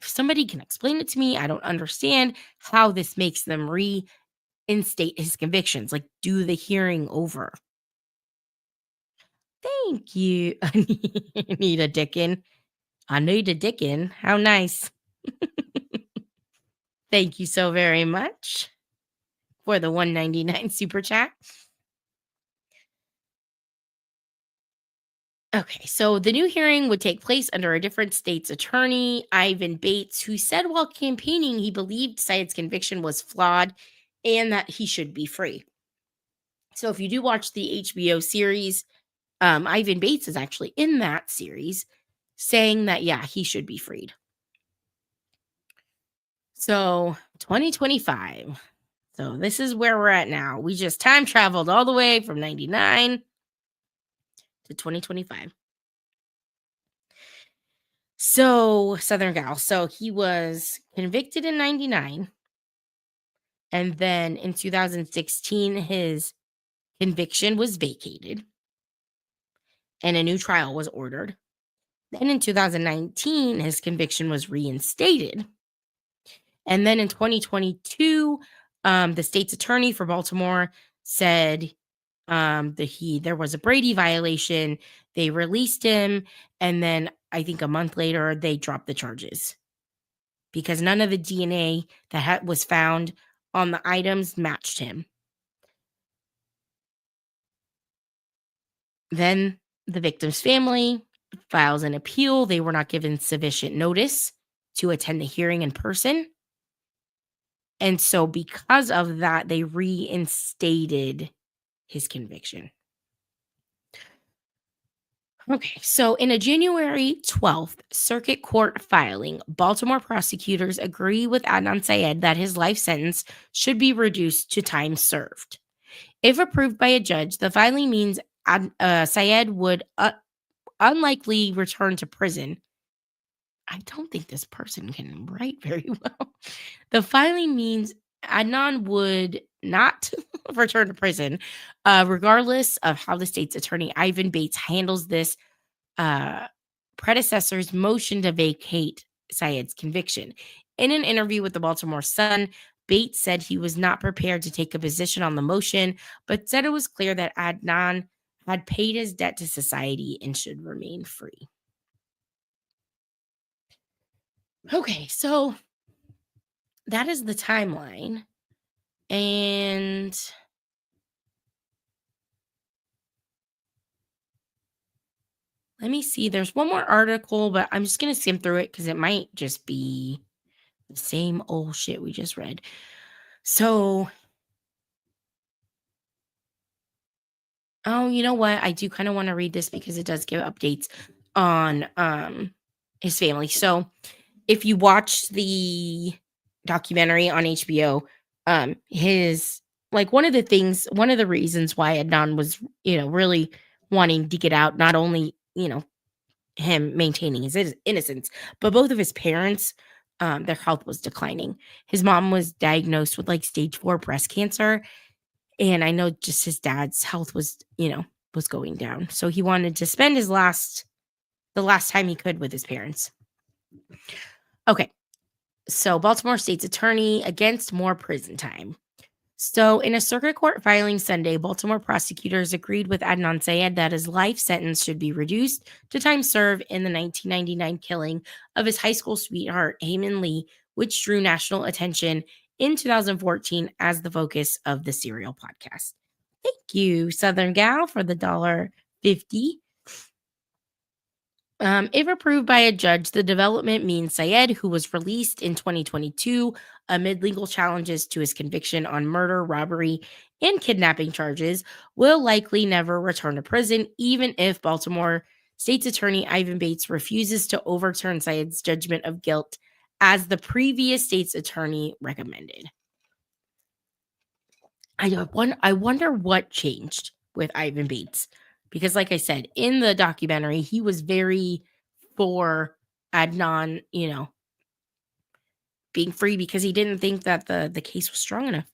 somebody can explain it to me, I don't understand how this makes them reinstate his convictions, like do the hearing over. Thank you, Anita Dickin. Anita Dickin. How nice. Thank you so very much for the $1.99 super chat. Okay, so the new hearing would take place under a different state's attorney, Ivan Bates, who said while campaigning he believed Syed's conviction was flawed and that he should be free. So if you do watch the HBO series, Ivan Bates is actually in that series saying that, yeah, he should be freed. So 2025. So this is where we're at now. We just time traveled all the way from 99 to 2025. So Southern Gal. So he was convicted in 99. And then in 2016, his conviction was vacated and a new trial was ordered. Then in 2019, his conviction was reinstated. And then in 2022, the state's attorney for Baltimore said there was a Brady violation. They released him, and then I think a month later they dropped the charges because none of the DNA that was found on the items matched him. Then the victim's family files an appeal. They were not given sufficient notice to attend the hearing in person. And so because of that, they reinstated his conviction. Okay, so in a January 12th circuit court filing, Baltimore prosecutors agree with Adnan Syed that his life sentence should be reduced to time served. If approved by a judge, the filing means Syed would unlikely return to prison. I don't think this person can write very well. The filing means Adnan would not return to prison, regardless of how the state's attorney Ivan Bates handles this predecessor's motion to vacate Syed's conviction. In an interview with the Baltimore Sun, Bates said he was not prepared to take a position on the motion, but said it was clear that Adnan had paid his debt to society and should remain free. Okay, so that is the timeline. And let me see. There's one more article, but I'm just going to skim through it because it might just be the same old shit we just read. So, oh, you know what? I do kind of want to read this because it does give updates on his family. So, if you watch the documentary on HBO, one of the reasons why Adnan was, really wanting to get out, not only, him maintaining his innocence, but both of his parents, their health was declining. His mom was diagnosed with stage 4 breast cancer. And I know just his dad's health was going down. So he wanted to spend the last time he could with his parents. Okay. So Baltimore State's attorney against more prison time. So in a circuit court filing Sunday, Baltimore prosecutors agreed with Adnan Syed that his life sentence should be reduced to time served in the 1999 killing of his high school sweetheart, Heyman Lee, which drew national attention in 2014 as the focus of the Serial podcast. Thank you, Southern Gal, for the $1.50. If approved by a judge, the development means Syed, who was released in 2022 amid legal challenges to his conviction on murder, robbery, and kidnapping charges, will likely never return to prison, even if Baltimore State's Attorney Ivan Bates refuses to overturn Syed's judgment of guilt as the previous state's attorney recommended. I wonder what changed with Ivan Bates, because, like I said, in the documentary, he was very for Adnan, being free because he didn't think that the case was strong enough.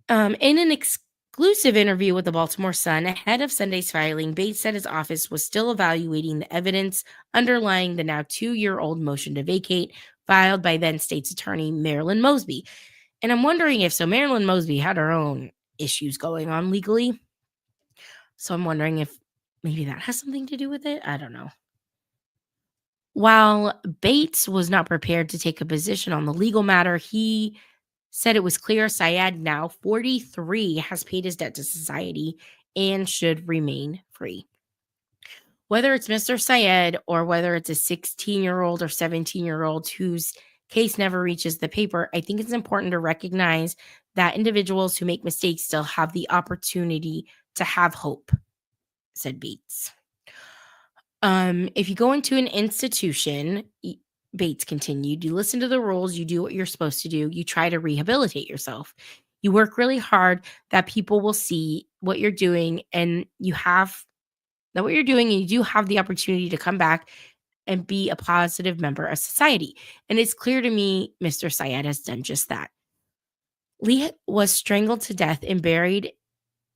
In an exclusive interview with the Baltimore Sun ahead of Sunday's filing, Bates said his office was still evaluating the evidence underlying the now 2-year-old motion to vacate filed by then state's attorney Marilyn Mosby. And I'm wondering if Marilyn Mosby had her own issues going on legally. So I'm wondering if maybe that has something to do with it. I don't know. While Bates was not prepared to take a position on the legal matter, he said it was clear Syed, now 43, has paid his debt to society and should remain free. Whether it's Mr. Syed or whether it's a 16-year-old or 17-year-old whose case never reaches the paper, I think it's important to recognize that individuals who make mistakes still have the opportunity to have hope, said Bates. If you go into an institution, Bates continued, you listen to the rules, you do what you're supposed to do, you try to rehabilitate yourself. You work really hard that people will see what you're doing and you do have the opportunity to come back and be a positive member of society. And it's clear to me Mr. Syed has done just that. Lee was strangled to death and buried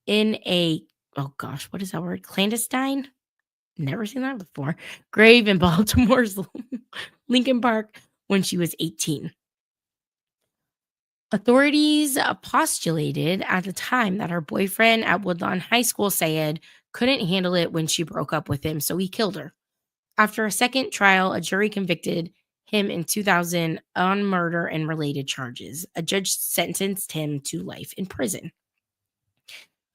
in a, oh gosh, what is that word? Clandestine? Never seen that before. Grave in Baltimore's Lincoln Park when she was 18. Authorities postulated at the time that her boyfriend at Woodlawn High School, Syed, couldn't handle it when she broke up with him, so he killed her. After a second trial, a jury convicted him in 2000 on murder and related charges. A judge sentenced him to life in prison.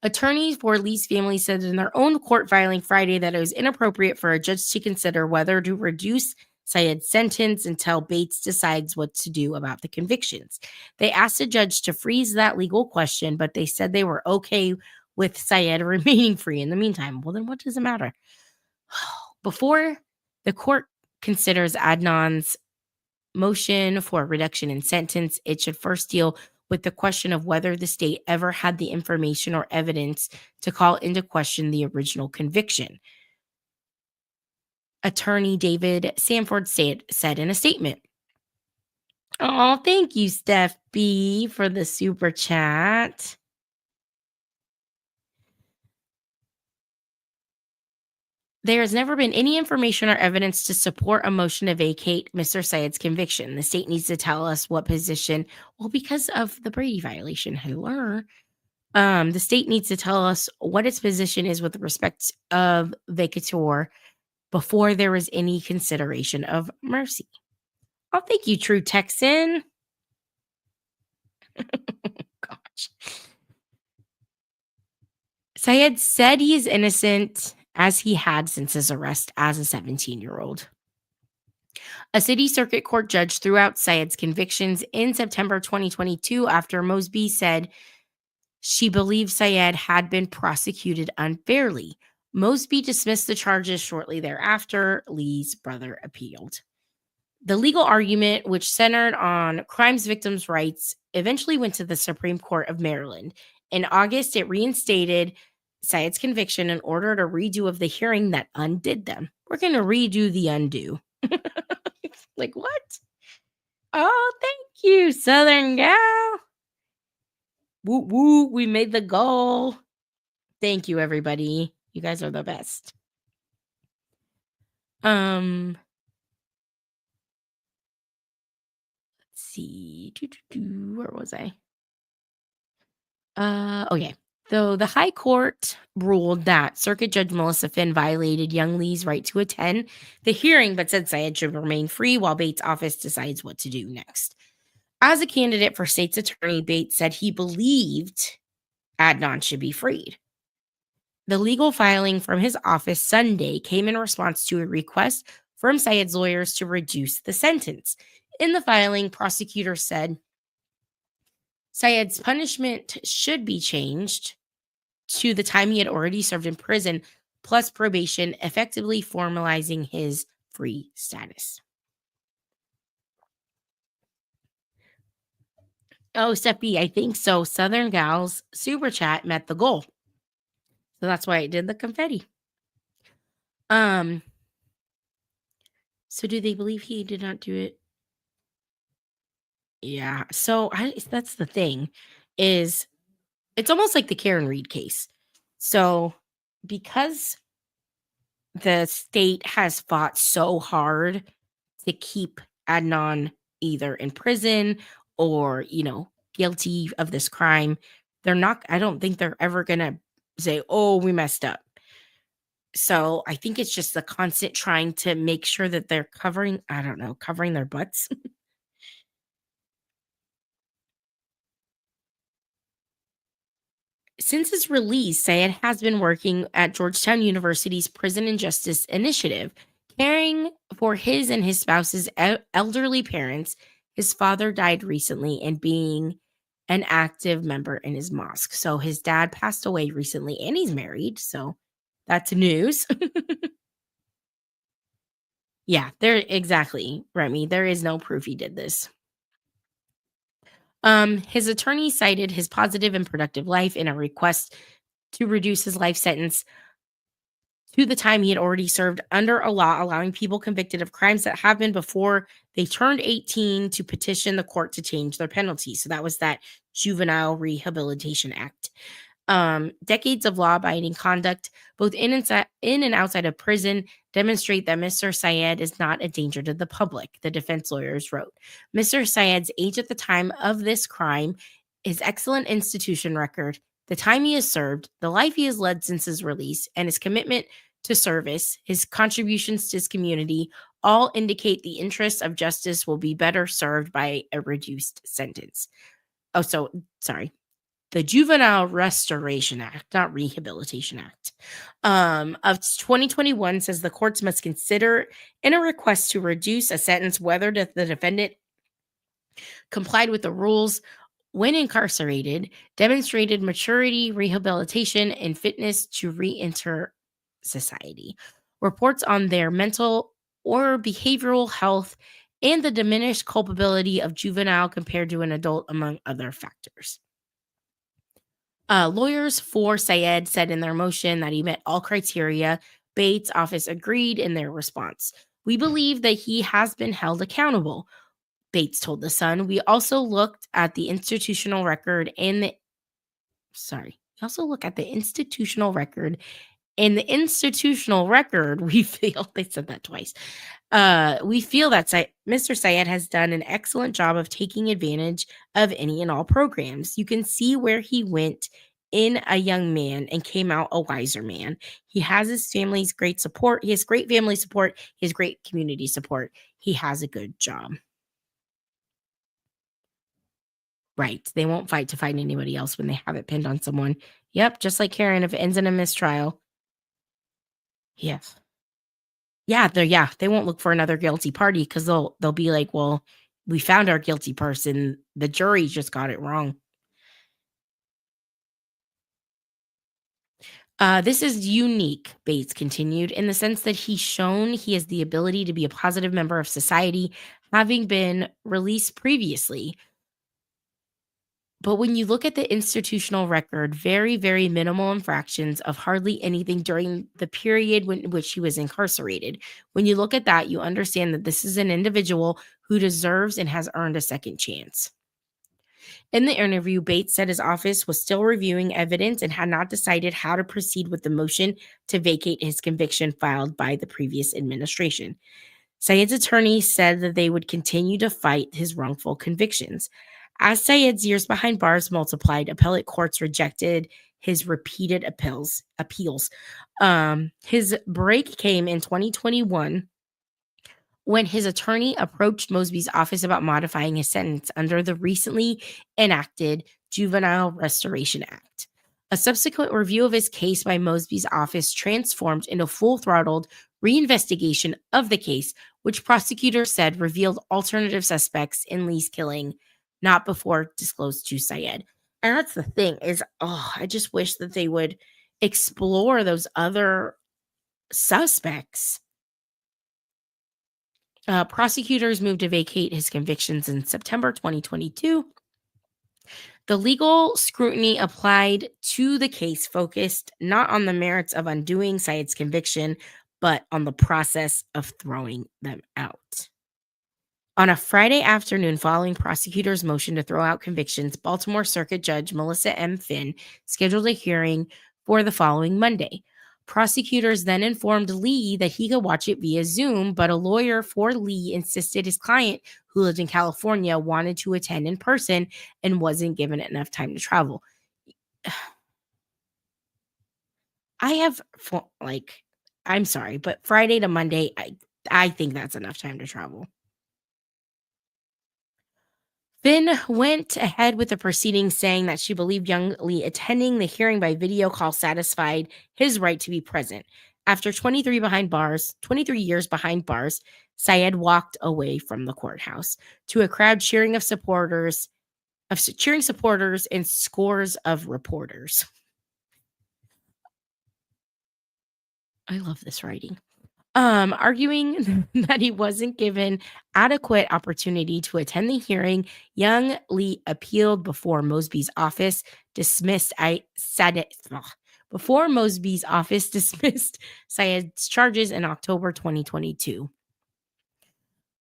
Attorneys for Lee's family said in their own court filing Friday that it was inappropriate for a judge to consider whether to reduce Syed's sentence until Bates decides what to do about the convictions. They asked the judge to freeze that legal question, but they said they were okay with Syed remaining free in the meantime. Well, then what does it matter? Before the court considers Adnan's motion for a reduction in sentence, it should first deal with the question of whether the state ever had the information or evidence to call into question the original conviction. Attorney David Sanford said in a statement. Oh, thank you, Steph B, for the super chat. There has never been any information or evidence to support a motion to vacate Mr. Syed's conviction. The state needs to tell us what position. Well, because of the Brady violation, hello. The state needs to tell us what its position is with respect of vacatur before there is any consideration of mercy. Oh, thank you, True Texan. Gosh. Syed said he is innocent, as he had since his arrest as a 17-year-old. A city circuit court judge threw out Syed's convictions in September 2022 after Mosby said she believed Syed had been prosecuted unfairly. Mosby dismissed the charges shortly thereafter. Lee's brother appealed. The legal argument, which centered on crimes victims' rights, eventually went to the Supreme Court of Maryland. In August, it reinstated Syed's conviction and ordered a redo of the hearing that undid them. We're going to redo the undo. Like, what? Oh, thank you, Southern Gal. Woo woo, we made the goal. Thank you, everybody. You guys are the best. Let's see. Where was I? Okay. Though the High Court ruled that Circuit Judge Melissa Finn violated Young Lee's right to attend the hearing, but said Syed should remain free while Bates' office decides what to do next. As a candidate for state's attorney, Bates said he believed Adnan should be freed. The legal filing from his office Sunday came in response to a request from Syed's lawyers to reduce the sentence. In the filing, prosecutors said Syed's punishment should be changed to the time he had already served in prison, plus probation, effectively formalizing his free status. Oh, Step B, I think so. Southern Gals Super Chat met the goal. So that's why I did the confetti. So do they believe he did not do it? Yeah. So that's the thing, is it's almost like the Karen Reed case. So because the state has fought so hard to keep Adnan either in prison or, guilty of this crime, I don't think they're ever going to say, oh, we messed up. So I think it's just the constant trying to make sure that they're covering their butts. Since his release, Syed has been working at Georgetown University's Prison and Justice Initiative, caring for his and his spouse's elderly parents. His father died recently, and being an active member in his mosque. So his dad passed away recently, and he's married. So that's news. Yeah, exactly, Remy. There is no proof he did this. His attorney cited his positive and productive life in a request to reduce his life sentence to the time he had already served under a law allowing people convicted of crimes that happened before they turned 18 to petition the court to change their penalty. So that was that Juvenile Rehabilitation Act. Decades of law-abiding conduct, both in and outside of prison, demonstrate that Mr. Syed is not a danger to the public, the defense lawyers wrote. Mr. Syed's age at the time of this crime, his excellent institution record, the time he has served, the life he has led since his release, and his commitment to service, his contributions to his community, all indicate the interests of justice will be better served by a reduced sentence. Oh, so sorry. The Juvenile Restoration Act, not Rehabilitation Act, of 2021 says the courts must consider in a request to reduce a sentence whether the defendant complied with the rules when incarcerated, demonstrated maturity, rehabilitation, and fitness to re-enter society. Reports on their mental or behavioral health and the diminished culpability of juvenile compared to an adult, among other factors. Lawyers for Syed said in their motion that he met all criteria. Bates' office agreed in their response. We believe that he has been held accountable, Bates told The Sun. We also looked at the institutional record in the institutional record. In the institutional record, we feel, they said that twice. We feel that Mr. Syed has done an excellent job of taking advantage of any and all programs. You can see where he went in a young man and came out a wiser man. He has his family's great support. He has great family support. He has great community support. He has a good job. Right. They won't fight to find anybody else when they have it pinned on someone. Yep. Just like Karen, if it ends in a mistrial. Yes. Yeah, they won't look for another guilty party because they'll be like, well, we found our guilty person. The jury just got it wrong. This is unique, Bates continued, in the sense that he's shown he has the ability to be a positive member of society, having been released previously. But when you look at the institutional record, very, very minimal infractions of hardly anything during the period in which he was incarcerated. When you look at that, you understand that this is an individual who deserves and has earned a second chance. In the interview, Bates said his office was still reviewing evidence and had not decided how to proceed with the motion to vacate his conviction filed by the previous administration. Syed's attorney said that they would continue to fight his wrongful convictions. As Syed's years behind bars multiplied, appellate courts rejected his repeated appeals. His break came in 2021 when his attorney approached Mosby's office about modifying his sentence under the recently enacted Juvenile Restoration Act. A subsequent review of his case by Mosby's office transformed into full-throttled reinvestigation of the case, which prosecutors said revealed alternative suspects in Lee's killing, not before disclosed to Syed. And that's the thing is, I just wish that they would explore those other suspects. Prosecutors moved to vacate his convictions in September 2022. The legal scrutiny applied to the case focused not on the merits of undoing Syed's conviction, but on the process of throwing them out. On a Friday afternoon following prosecutors' motion to throw out convictions, Baltimore Circuit Judge Melissa M. Finn scheduled a hearing for the following Monday. Prosecutors then informed Lee that he could watch it via Zoom, but a lawyer for Lee insisted his client, who lived in California, wanted to attend in person and wasn't given enough time to travel. I'm sorry, but Friday to Monday, I think that's enough time to travel. Finn went ahead with the proceedings, saying that she believed young Lee attending the hearing by video call satisfied his right to be present. After 23 years behind bars, Syed walked away from the courthouse to a crowd cheering supporters and scores of reporters. I love this writing. Arguing that he wasn't given adequate opportunity to attend the hearing, young Lee appealed before Mosby's office dismissed Syed's charges in October 2022.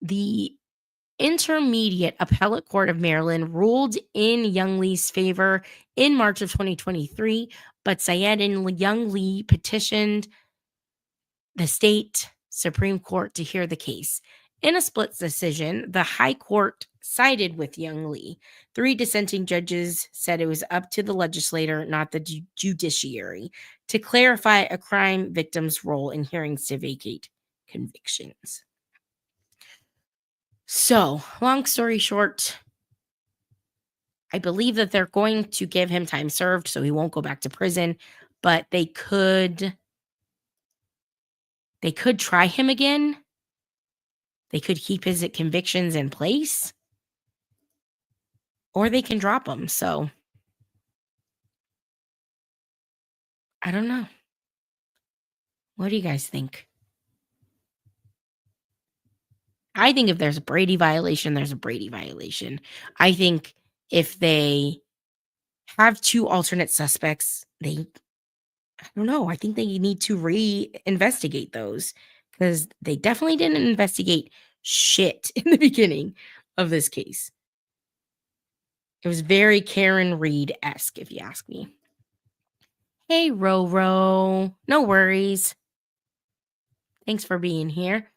The Intermediate Appellate Court of Maryland ruled in Young Lee's favor in March of 2023, but Syed and young Lee petitioned the state Supreme Court to hear the case. In a split decision, the High Court sided with young Lee. 3 dissenting judges said it was up to the legislator, not the judiciary, to clarify a crime victim's role in hearings to vacate convictions. So, long story short, I believe that they're going to give him time served so he won't go back to prison, but they could try him again. They could keep his convictions in place, or they can drop him. So I don't know. What do you guys think? I think if there's a Brady violation, there's a Brady violation. I think if they have 2 alternate suspects, I don't know. I think they need to reinvestigate those, because they definitely didn't investigate shit in the beginning of this case. It was very Karen Reed-esque, if you ask me. Hey, Roro. No worries. Thanks for being here.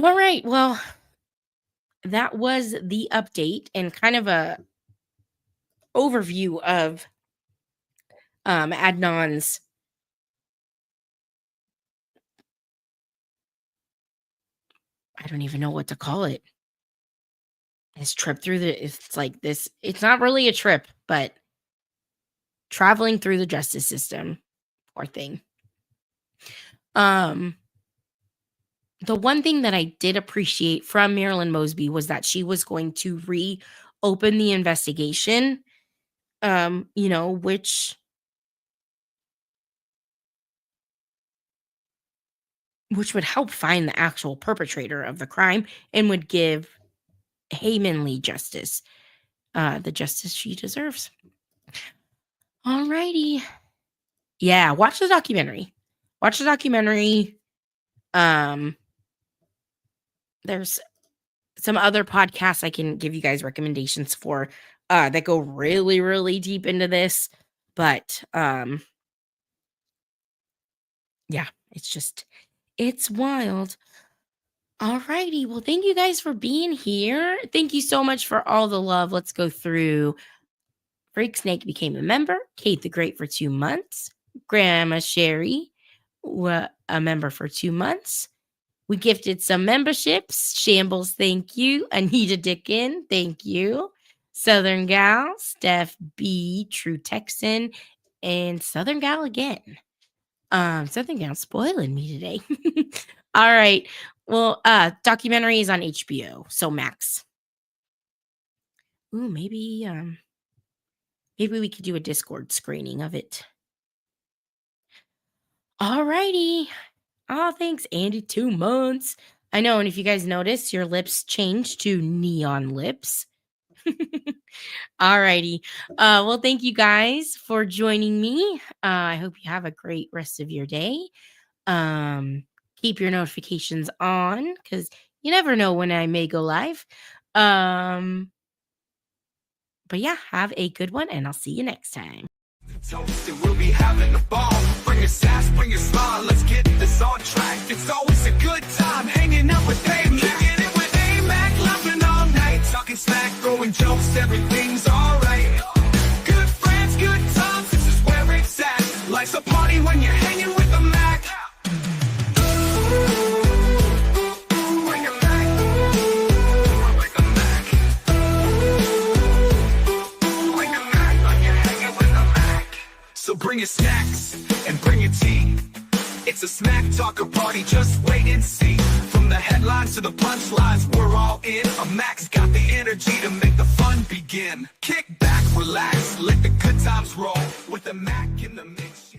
All right. Well, that was the update and kind of a overview of Adnan's I don't even know what to call it. His trip through it's not really a trip, but traveling through the justice system. Poor thing. The one thing that I did appreciate from Marilyn Mosby was that she was going to reopen the investigation, which would help find the actual perpetrator of the crime and would give Heyman Lee justice, the justice she deserves. Alrighty. Yeah, watch the documentary. There's some other podcasts I can give you guys recommendations for that go really, really deep into this. But yeah, it's wild. Alrighty. Well, thank you guys for being here. Thank you so much for all the love. Let's go through Freak Snake became a member. Kate the Great for 2 months. Grandma Sherry, a member for 2 months. We gifted some memberships. Shambles, thank you. Anita Dickin, thank you. Southern Gal, Steph B, True Texan, and Southern Gal again. Southern Gal spoiling me today. All right. Well, documentary is on HBO, so Max. Ooh, maybe we could do a Discord screening of it. All righty. Oh, thanks, Andy. 2 months. I know, and if you guys notice, your lips changed to neon lips. All righty. Well, thank you guys for joining me. I hope you have a great rest of your day. Keep your notifications on because you never know when I may go live. But yeah, have a good one, and I'll see you next time. Toasted, we'll be having a ball. Bring your sass, bring your smile. Let's get this on track. It's always a good time hanging out with A-Mac. Kicking it with A-Mac, laughing all night. Talking smack, throwing jokes, everything's alright. Good friends, good times, this is where it's at. Life's a party when you're hanging with the Mac. Bring it back. Bring the Mac. Bring the Mac like you're hanging with the Mac. So bring your snacks and bring your tea. It's a smack talker party, just wait and see. From the headlines to the punchlines, we're all in. A Mac's got the energy to make the fun begin. Kick back, relax, let the good times roll. With a Mac in the mix.